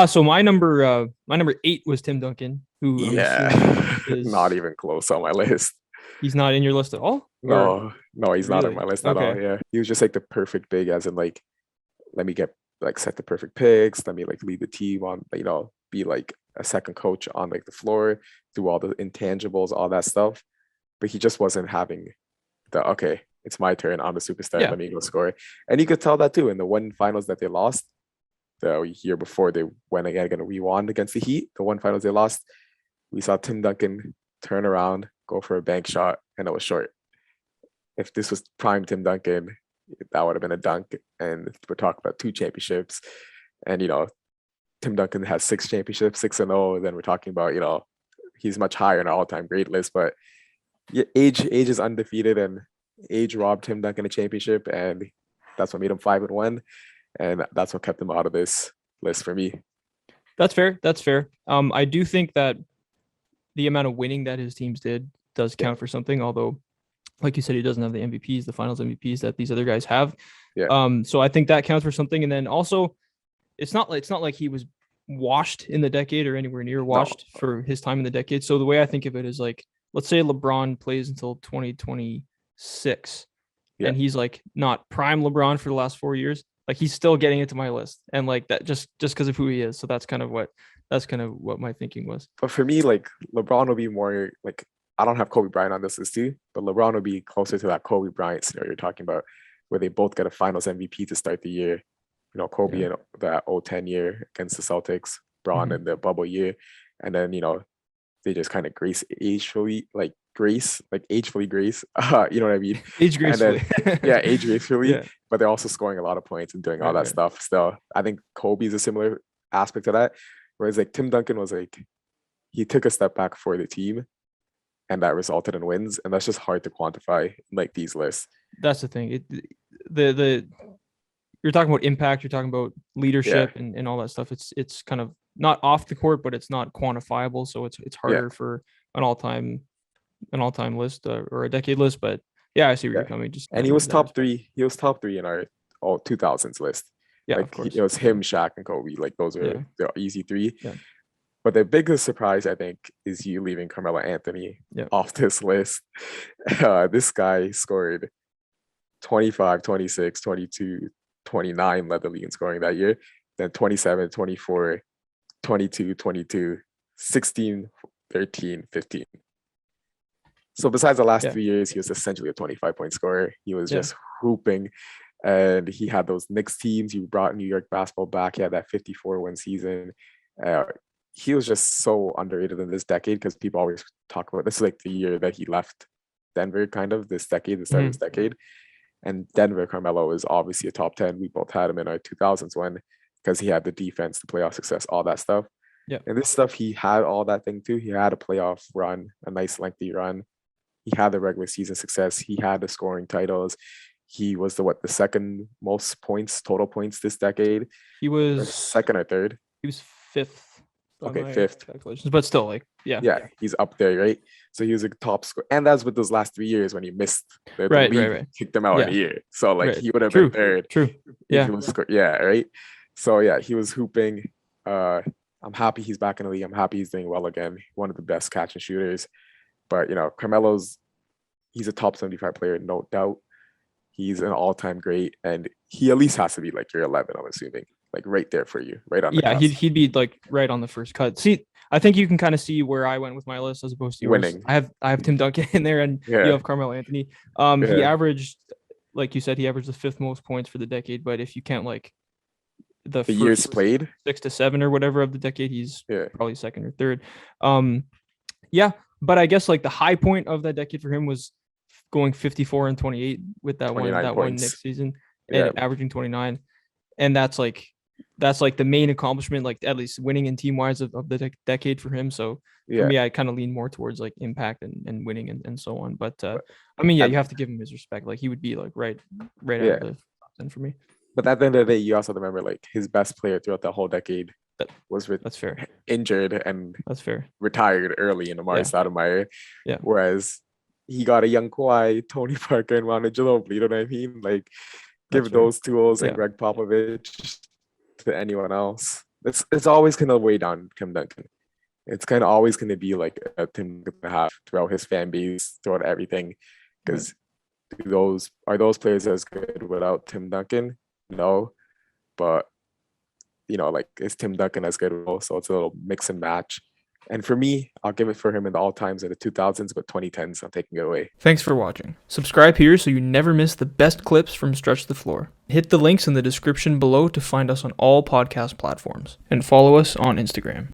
So my number 8 was Tim Duncan, who I'm assuming Yeah, not is even close on my list. he's not in your list at all, or No, no, he's not on really? my list at all. Okay. Yeah, he was just like the perfect big, as in like, let me get like set the perfect picks, let me like lead the team on, be like a second coach on like the floor, do all the intangibles, all that stuff. But he just wasn't having the okay, it's my turn. I'm the superstar. Yeah. Let me go score. And you could tell that too in the one finals that they lost the year before they went again. We won against the Heat. The one finals they lost, we saw Tim Duncan turn around, go for a bank shot, and it was short. If this was prime Tim Duncan, that would have been a dunk. And we're talking about 2 championships. And Tim Duncan has 6 championships, 6-0. Then we're talking about, he's much higher in our all-time great list. But yeah, age is undefeated, and age robbed Tim Duncan a championship, and that's what made him 5-1. And that's what kept him out of this list for me. That's fair. That's fair. I do think that the amount of winning that his teams did does Yeah, count for something, although like you said, he doesn't have the MVPs, the finals MVPs that these other guys have. yeah, So I think that counts for something. And then also it's not like he was washed in the decade or anywhere near no, washed for his time in the decade. So the way I think of it is like, let's say LeBron plays until 2026 yeah. and he's like not prime LeBron for the last 4 years. Like he's still getting into my list. And like that just because of who he is. So that's kind of what my thinking was. But for me, like LeBron will be more like I don't have Kobe Bryant on this list too, but LeBron will be closer to that Kobe Bryant scenario you're talking about, where they both get a Finals MVP to start the year. Kobe Yeah. in that 2010 year against the Celtics, Braun Mm-hmm. in the bubble year, and then they just kind of agefully grace. You know what I mean? Age And then gracefully. yeah, age gracefully, Yeah. but they're also scoring a lot of points and doing all Right, that right. stuff. Still, I think Kobe's a similar aspect to that. Whereas like Tim Duncan was like he took a step back for the team and that resulted in wins. And that's just hard to quantify in like these lists. That's the thing. The you're talking about impact, you're talking about Yeah. leadership and all that stuff. It's kind of not off the court, but it's not quantifiable. So it's Yeah. harder for an all time list or a decade list. But yeah, I see where you're Yeah. coming. Just And not he maybe was that top respect. three. He was top three in our all 2000s list. Yeah, of Like it course. was Yeah, him, Shaq, and Kobe. Like those yeah, are the easy three. yeah, But the biggest surprise, I think, is you leaving Carmelo Anthony yeah, off this list. This guy scored 25, 26, 22, 29 led the league in scoring that year. Then 27, 24, 22, 22, 16, 13, 15. So besides the last yeah, 3 years, he was essentially a 25-point scorer. He was yeah. just hooping. And he had those Knicks teams. He brought New York basketball back. He had that 54-win season. Uh, he was just so underrated in this decade because people always talk about this is like the year that he left Denver, kind of this decade, the start of this Hmm. decade. And Denver Carmelo is obviously a top 10. We both had him in our 2000s one because he had the defense, the playoff success, all that stuff. Yeah. And this stuff, he had all that thing too. He had a playoff run, a nice lengthy run. He had the regular season success. He had the scoring titles. He was the second most points, total points this decade, He or was second or third. he was fifth by Okay, my fifth. calculations, but still, like, yeah, Yeah, he's up there, right? So he was a top score, and that's with those last 3 years when he missed the right, right, league right, kicked him out in a yeah, year. So like right. he would have been True, third true. if he Yeah, was yeah, right. So yeah, he was hooping. Uh, I'm happy he's back in the league. I'm happy he's doing well again. One of the best catch and shooters. But Carmelo's he's a top 75 player, no doubt. He's an all-time great, and he at least has to be like your 11. I'm assuming, like right there for you, right on the yeah. He'd cusp, he'd be like right on the first cut. See, I think you can kind of see where I went with my list as opposed to yours. winning. I have Tim Duncan in there, and you Yeah, have Carmelo Anthony. He yeah. averaged, like you said, he averaged the fifth most points for the decade. But if you count like the The years first played. 6 to 7 or whatever of the decade, he's Yeah, probably second or third. Um, yeah, but I guess like the high point of that decade for him was going 54 and 28 with that one 29 points. Knicks season Yeah, and averaging 29, and that's like the main accomplishment, like at least winning in team wise of the decade for him. So for yeah. me, I kind of lean more towards like impact and winning and so on. But But I mean, yeah, at, you have to give him his respect. Like he would be like right out of yeah, the top 10 for me. but at the end of the day, you also remember like his best player throughout the whole decade That was with that's fair. injured and That's fair. retired early in Amari Yeah. Stoudemire, Yeah. whereas he got a young Kawhi, Tony Parker, and Manu Ginobili. You know what I mean? Like That's give fair. those tools and Yeah. Greg Popovich to anyone else. it's always gonna weigh down Tim Duncan. It's kind of always gonna be like a Tim Duncan to have throughout his fan base, throughout everything, because those players as good without Tim Duncan? No, but like is Tim Duncan as good? So it's a little mix and match. And for me, I'll give it for him in the all times in the 2000s, but 2010s, I'm taking it away. Thanks for watching. Subscribe here so you never miss the best clips from Stretch the Floor. Hit the links in the description below to find us on all podcast platforms, and follow us on Instagram.